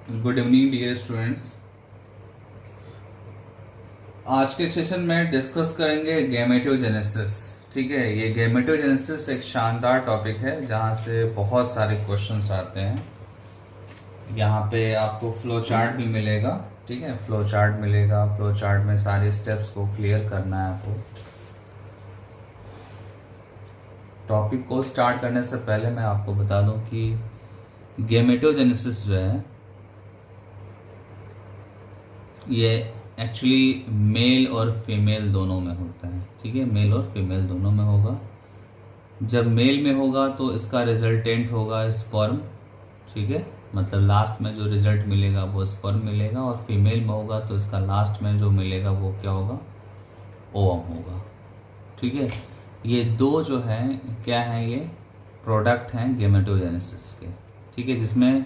Good evening dear students. आज के session में डिस्कस करेंगे गैमेटोजेनेसिस। ठीक है, ये गैमेटोजेनेसिस एक शानदार टॉपिक है जहाँ से बहुत सारे क्वेश्चंस आते हैं। यहाँ पे आपको फ्लो चार्ट भी मिलेगा। ठीक है, फ्लो चार्ट मिलेगा। फ्लो चार्ट में सारे स्टेप्स को क्लियर करना है आपको। टॉपिक को स्टार्ट करने से पहले मैं आपको बता दूं कि गैमेटोजेनेसिस जो है ये एक्चुअली मेल और फीमेल दोनों में होता है। ठीक है, मेल और फीमेल दोनों में होगा। जब मेल में होगा तो इसका रिजल्टेंट होगा स्पर्म। ठीक है, मतलब लास्ट में जो रिजल्ट मिलेगा वो स्पर्म मिलेगा। और फीमेल में होगा तो इसका लास्ट में जो मिलेगा वो क्या होगा, ओवम होगा। ठीक है, ये दो जो है क्या है, ये प्रोडक्ट हैं गैमेटोजेनेसिस के। ठीक है, जिसमें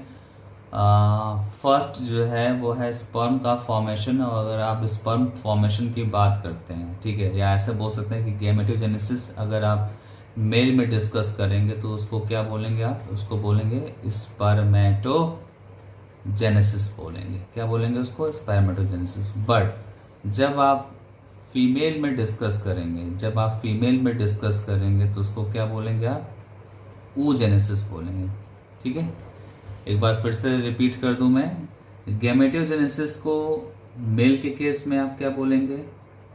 फर्स्ट जो है वो है स्पर्म का फॉर्मेशन। और अगर आप स्पर्म फॉर्मेशन की बात करते हैं, ठीक है, या ऐसे बोल सकते हैं कि गैमेटोजेनेसिस अगर आप मेल में डिस्कस करेंगे तो उसको क्या बोलेंगे, आप उसको बोलेंगे स्पर्मेटोजेनेसिस बोलेंगे। क्या बोलेंगे उसको, स्पर्मेटोजेनेसिस। बट जब आप फीमेल में डिस्कस करेंगे तो उसको क्या बोलेंगे, आप oogenesis बोलेंगे। ठीक है, एक बार फिर से रिपीट कर दूं मैं। गैमेटोजेनेसिस को मेल के केस में आप क्या बोलेंगे,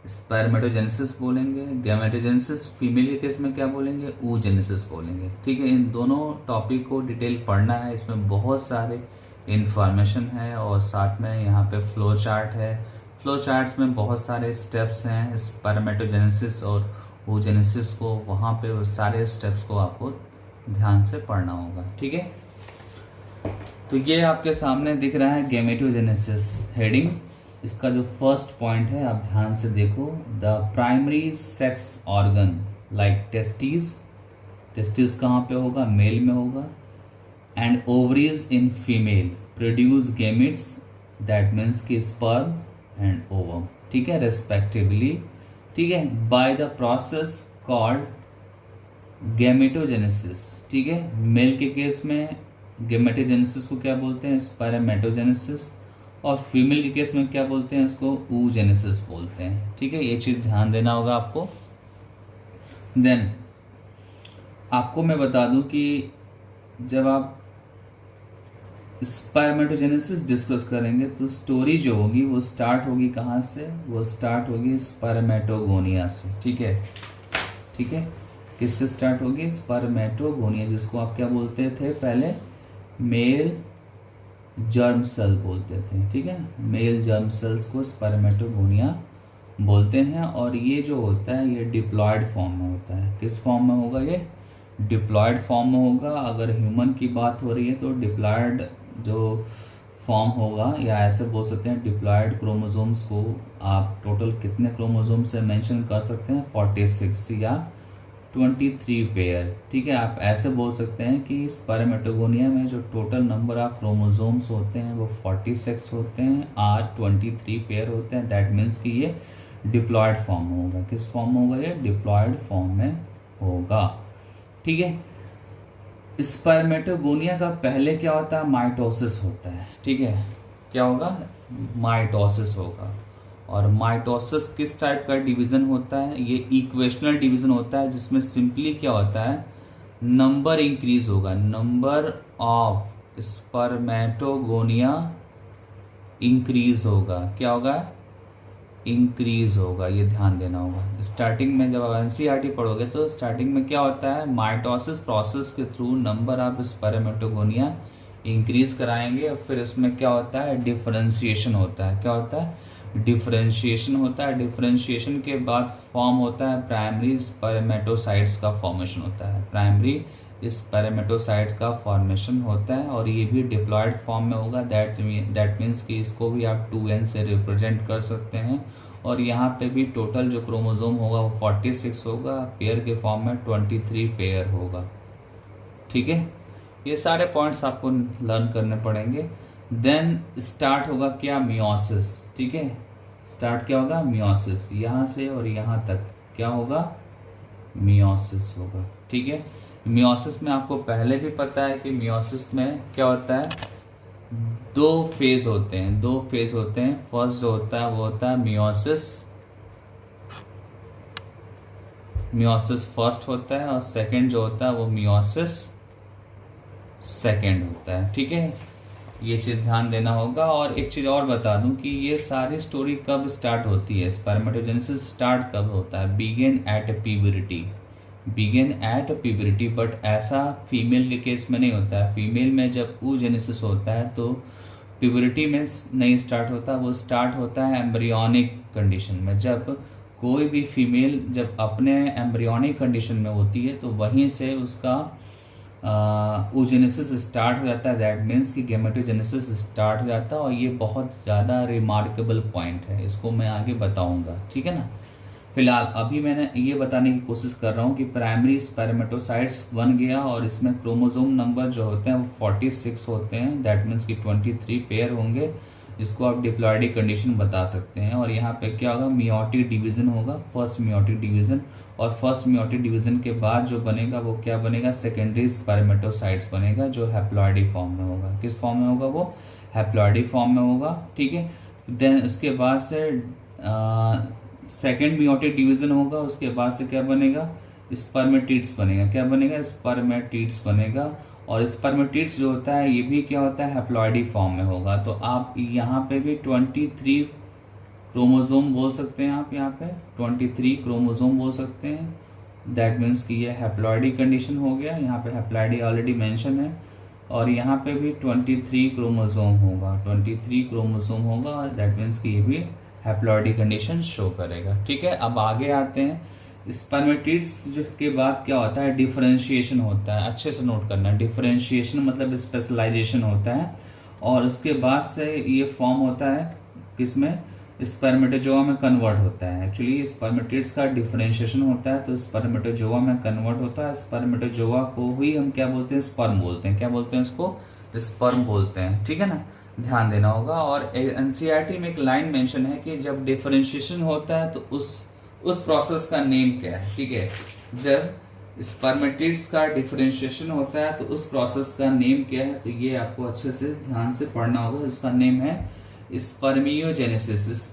स्पर्मेटोजेनेसिस बोलेंगे। गैमेटोजेनेसिस फीमेल के केस में क्या बोलेंगे, oogenesis बोलेंगे। ठीक है, इन दोनों टॉपिक को डिटेल पढ़ना है। इसमें बहुत सारे इंफॉर्मेशन है और साथ में यहाँ पे फ्लो चार्ट है। फ्लो चार्ट्स में बहुत सारे स्टेप्स हैं स्पर्मेटोजेनेसिस और oogenesis को, वहाँ पे वो सारे स्टेप्स को आपको ध्यान से पढ़ना होगा। ठीक है, तो ये आपके सामने दिख रहा है गैमेटोजेनेसिस हेडिंग। इसका जो फर्स्ट पॉइंट है आप ध्यान से देखो। The primary sex organ like testis कहाँ पे होगा, मेल में होगा। And ovaries in female produce gametes, that means की स्पर्म एंड ओवम। ठीक है, रेस्पेक्टिवली। ठीक है, by the process called gametogenesis. ठीक है, मेल के केस में गैमेटोजेनेसिस को क्या बोलते हैं, स्पर्मेटोजेनेसिस। और फीमेल के केस में क्या बोलते हैं, उसको oogenesis बोलते हैं। ठीक है, ये चीज ध्यान देना होगा आपको। देन आपको मैं बता दूं कि जब आप स्पर्मेटोजेनेसिस डिस्कस करेंगे तो स्टोरी जो होगी वो स्टार्ट होगी कहाँ से, वो स्टार्ट होगी स्पर्मेटोगोनिया से। ठीक है, ठीक है, किससे स्टार्ट होगी, स्पर्मेटोगोनिया, जिसको आप क्या बोलते थे पहले, मेल जर्म सेल बोलते थे। ठीक है, मेल जर्म सेल्स को स्पर्मेटोगोनिया बोलते हैं। और ये जो होता है ये डिप्लॉयड फॉर्म में होता है। किस फॉर्म में होगा, ये डिप्लॉयड फॉर्म में होगा। अगर ह्यूमन की बात हो रही है तो डिप्लॉयड जो फॉर्म होगा, या ऐसे बोल सकते हैं डिप्लॉयड क्रोमोसोम्स को आप टोटल कितने क्रोमोसोम से मेंशन कर सकते हैं, 46 या 23 पेयर। ठीक है, आप ऐसे बोल सकते हैं कि स्पर्मेटोगोनिया में जो टोटल नंबर ऑफ क्रोमोसोम्स होते हैं वो 46 होते हैं और 23 पेयर होते हैं। दैट मीन्स कि ये डिप्लॉयड फॉर्म में होगा। किस फॉर्म में होगा, ये डिप्लॉयड फॉर्म में होगा। ठीक है, स्पर्मेटोगोनिया का पहले क्या होता है, माइटोसिस होता है। ठीक है, क्या होगा, माइटोसिस होगा। और माइटोसिस किस टाइप का डिवीजन होता है, ये इक्वेशनल डिवीजन होता है, जिसमें सिंपली क्या होता है, नंबर इंक्रीज होगा, नंबर ऑफ स्पर्मेटोगोनिया इंक्रीज होगा। क्या होगा, इंक्रीज होगा। ये ध्यान देना होगा। स्टार्टिंग में जब आप एनसीईआरटी पढ़ोगे तो स्टार्टिंग में क्या होता है, माइटोसिस प्रोसेस के through number of spermatogonia increase कराएंगे। और फिर इसमें क्या होता है, डिफरेंशिएशन होता है। क्या होता है, डिफरेंशिएशन होता है। डिफरेंशिएशन के बाद फॉर्म होता है प्राइमरी स्पर्मेटोसाइट्स का फॉर्मेशन होता है। प्राइमरी स्पर्मेटोसाइट्स का फॉर्मेशन होता है और ये भी डिप्लॉयड फॉर्म में होगा। दैट मीन्स कि इसको भी आप 2n से रिप्रेजेंट कर सकते हैं। और यहाँ पे भी टोटल जो क्रोमोसोम होगा वो 46 होगा, पेयर के फॉर्म में 23 पेयर होगा। ठीक है, ये सारे पॉइंट्स आपको लर्न करने पड़ेंगे। देन स्टार्ट होगा क्या, मियोसिस। ठीक है, स्टार्ट क्या होगा, मियोसिस। यहाँ से और यहाँ तक क्या होगा, मियोसिस होगा। ठीक है, मियोसिस में आपको पहले भी पता है कि मियोसिस में क्या होता है, दो फेज होते हैं। फर्स्ट जो होता है वो होता है मियोसिस फर्स्ट होता है, और सेकंड जो होता है वो मियोसिस सेकंड होता है। ठीक है, ये चीज ध्यान देना होगा। और एक चीज और बता दूं कि ये सारी स्टोरी कब स्टार्ट होती है, स्पर्मेटोजेनेसिस स्टार्ट कब होता है, बिगिन एट प्यूबरिटी। बट ऐसा फीमेल के केस में नहीं होता है। फीमेल में जब oogenesis होता है तो प्यूबरिटी में नहीं स्टार्ट होता, वो स्टार्ट होता है एम्ब्रियोनिक कंडीशन में। जब कोई भी फीमेल जब अपने एम्ब्रियोनिक कंडीशन में होती है तो वहीं से उसका oogenesis स्टार्ट हो जाता है। दैट मीन्स कि गेमेटोजेनेसिस स्टार्ट हो जाता है। और ये बहुत ज़्यादा रिमार्केबल पॉइंट है, इसको मैं आगे बताऊंगा। ठीक है ना, फिलहाल अभी मैंने ये बताने की कोशिश कर रहा हूँ कि प्राइमरी स्पर्मेटोसाइट्स बन गया और इसमें क्रोमोसोम नंबर जो होते हैं वो 46 होते हैं। दैट मीन्स कि 23 पेयर होंगे, जिसको आप डिप्लॉयडिक कंडीशन बता सकते हैं। और यहाँ पे क्या होगा, मियोटिक डिवीजन होगा, फर्स्ट मियोटिक डिवीजन। और फर्स्ट मियोटिक डिवीजन के बाद जो बनेगा वो क्या बनेगा, सेकेंडरी स्पर्मेटोसाइट्स बनेगा, जो हैप्लॉयडी फॉर्म में होगा। किस फॉर्म में होगा, वो हैप्लॉयडी फॉर्म में होगा। ठीक है, देन उसके बाद से सेकेंड मियोटिक डिवीजन होगा, उसके बाद से क्या बनेगा, स्पर्मेटिड्स बनेगा। क्या बनेगा, स्पर्मेटिड्स बनेगा। और स्पर्मेटिड्स जो होता है ये भी क्या होता है, हैप्लॉयडी फॉर्म में होगा। तो आप यहाँ पे भी 23 क्रोमोसोम बोल सकते हैं, आप यहाँ पे 23 क्रोमोसोम बोल सकते हैं। दैट मीन्स कि ये हैप्लॉयडी कंडीशन हो गया। यहाँ पे हैप्लॉयडी ऑलरेडी मेंशन है। और यहाँ पे भी 23 क्रोमोसोम होगा, 23 क्रोमोसोम होगा। और दैट मीन्स कि ये भी हैप्लॉयडी कंडीशन शो करेगा। ठीक है, अब आगे आते हैं। स्पर्मेटिड्स के बाद क्या होता है, डिफरेंशिएशन होता है। अच्छे से नोट करना है, डिफरेंशिएशन मतलब स्पेशलाइजेशन होता है। और उसके बाद से ये फॉर्म होता है किसमें, स्पर्मेटोजोआ में कन्वर्ट होता है। एक्चुअली स्पर्मेटिड्स का डिफरेंशिएशन होता है तो स्पर्मेटोजोआ में कन्वर्ट होता है। स्पर्मेटोजोआ को ही हम क्या बोलते हैं, स्पर्म बोलते हैं। क्या बोलते हैं इसको, स्पर्म बोलते हैं। ठीक है ना, ध्यान देना होगा। और एनसीईआरटी में एक लाइन मेंशन है कि जब डिफरेंशिएशन होता है तो उस प्रोसेस का नेम क्या है। ठीक है, जब स्पर्मेटिड्स का डिफरेंशिएशन होता है तो उस प्रोसेस का नेम क्या है, तो ये आपको अच्छे से ध्यान से पढ़ना होगा। उसका नेम है स्पर्मियोजेनेसिस।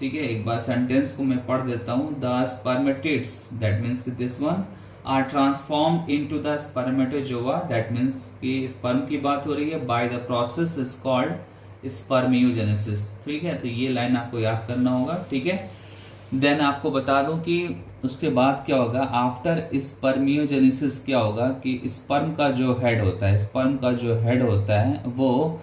ठीक है, एक बार सेंटेंस को मैं पढ़ देता हूँ। द स्पर्मेटिड्स, दैट मीन्स कि this one, are transformed into the spermatozoa. That means कि स्पर्म की बात हो रही है, by the process is called spermiogenesis. ठीक है, तो ये लाइन आपको याद करना होगा। ठीक है, देन आपको बता दूं कि उसके बाद क्या होगा, आफ्टर स्पर्मियोजेनेसिस क्या होगा कि स्पर्म का जो हेड होता है वो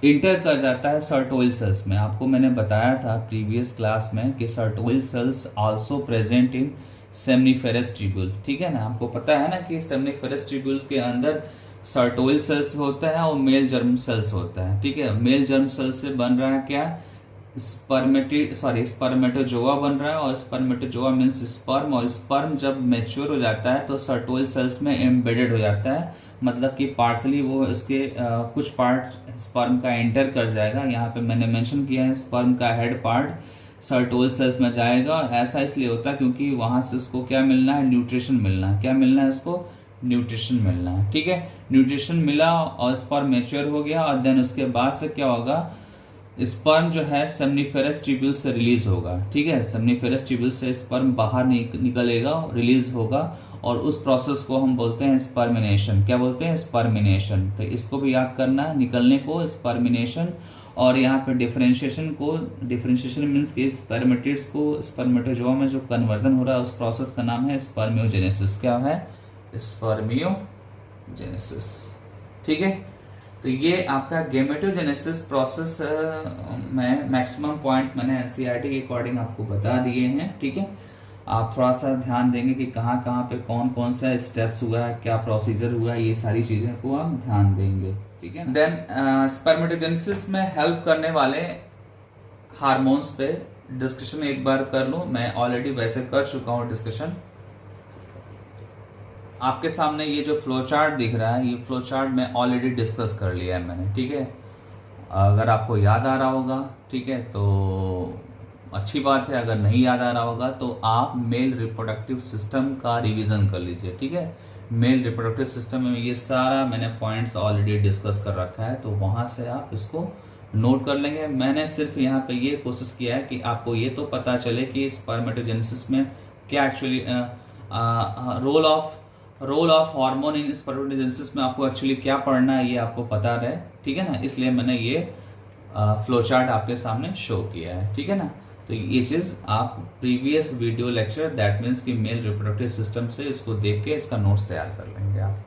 इंटर कर जाता है सर्टोइल सेल्स में। आपको मैंने बताया था प्रीवियस क्लास में कि Sertoli cells also present in seminiferous tubule. ठीक है ना, आपको पता है ना कि सेमनीफेरस ट्यूब्यूल के अंदर सर्टोइल सेल्स होता है और मेल जर्म सेल्स होता है। ठीक है, मेल जर्म सेल्स से बन रहा है क्या, स्पर्मेटोजोआ बन रहा है। और स्पर्मेटोजोआ मीन्स स्पर्म। और स्पर्म जब मैच्योर हो जाता है तो सर्टोइल सेल्स में एम्बेडेड हो जाता है, मतलब कि पार्सली वो इसके कुछ पार्ट स्पर्म का एंटर कर जाएगा। यहाँ पे मैंने मेंशन किया है, स्पर्म का हेड पार्ट सर्टोइल सेल्स में जाएगा। और ऐसा इसलिए होता है क्योंकि वहां से उसको क्या मिलना है, न्यूट्रिशन मिलना है। क्या मिलना है उसको, न्यूट्रिशन मिलना है। ठीक है, न्यूट्रिशन मिला और स्पर्म मैच्योर हो गया। और देन उसके बाद से क्या होगा, स्पर्म जो है सेमनीफेरस ट्यूब्यूल से रिलीज होगा। ठीक है, सेमनीफेरस ट्यूब्यूल से स्पर्म बाहर निकलेगा, रिलीज होगा। और उस प्रोसेस को हम बोलते हैं स्पर्मिनेशन। क्या बोलते हैं, स्पर्मिनेशन। तो इसको भी याद करना है, निकलने को स्पर्मिनेशन। और यहाँ पे डिफरेंशिएशन मीन्स कि स्पर्मेटिड्स को स्पर्मेटोजोआ में जो कन्वर्जन हो रहा है उस प्रोसेस का नाम है स्पर्मियोजेनेसिस। क्या है, स्पर्मियोजेनेसिस। ठीक है, तो ये आपका गेमेटोजेनेसिस प्रोसेस में मैक्सिमम पॉइंट्स मैंने एनसीईआरटी के अकॉर्डिंग आपको बता दिए हैं। ठीक है, आप थोड़ा सा ध्यान देंगे कि कहाँ कहाँ पे कौन कौन सा स्टेप्स हुआ है, क्या प्रोसीजर हुआ है, ये सारी चीजें को आप ध्यान देंगे। ठीक है, देन स्पर्मेटोजेनेसिस में हेल्प करने वाले हार्मोन्स पे डिस्कशन एक बार कर लूं। मैं ऑलरेडी वैसे कर चुका हूँ डिस्कशन। आपके सामने ये जो फ्लो चार्ट दिख रहा है, ये फ्लो चार्ट मैं ऑलरेडी डिस्कस कर लिया है मैंने। ठीक है, अगर आपको याद आ रहा होगा, ठीक है, तो अच्छी बात है। अगर नहीं याद आ रहा होगा तो आप मेल रिप्रोडक्टिव सिस्टम का रिवीजन कर लीजिए। ठीक है, मेल रिप्रोडक्टिव सिस्टम में ये सारा मैंने पॉइंट्स ऑलरेडी डिस्कस कर रखा है, तो वहाँ से आप इसको नोट कर लेंगे। मैंने सिर्फ यहाँ पे ये कोशिश किया है कि आपको ये तो पता चले कि स्पर्मेटोजेनेसिस में क्या actually role of hormone in spermatogenesis में आपको एक्चुअली क्या पढ़ना है, ये आपको पता रहे, ठीक है ना। इसलिए मैंने ये फ्लो चार्ट आपके सामने शो किया है, ठीक है ना। तो ये चीज़ आप previous video lecture that means कि मेल रिप्रोडक्टिव सिस्टम से इसको देख के इसका नोट्स तैयार कर लेंगे आप।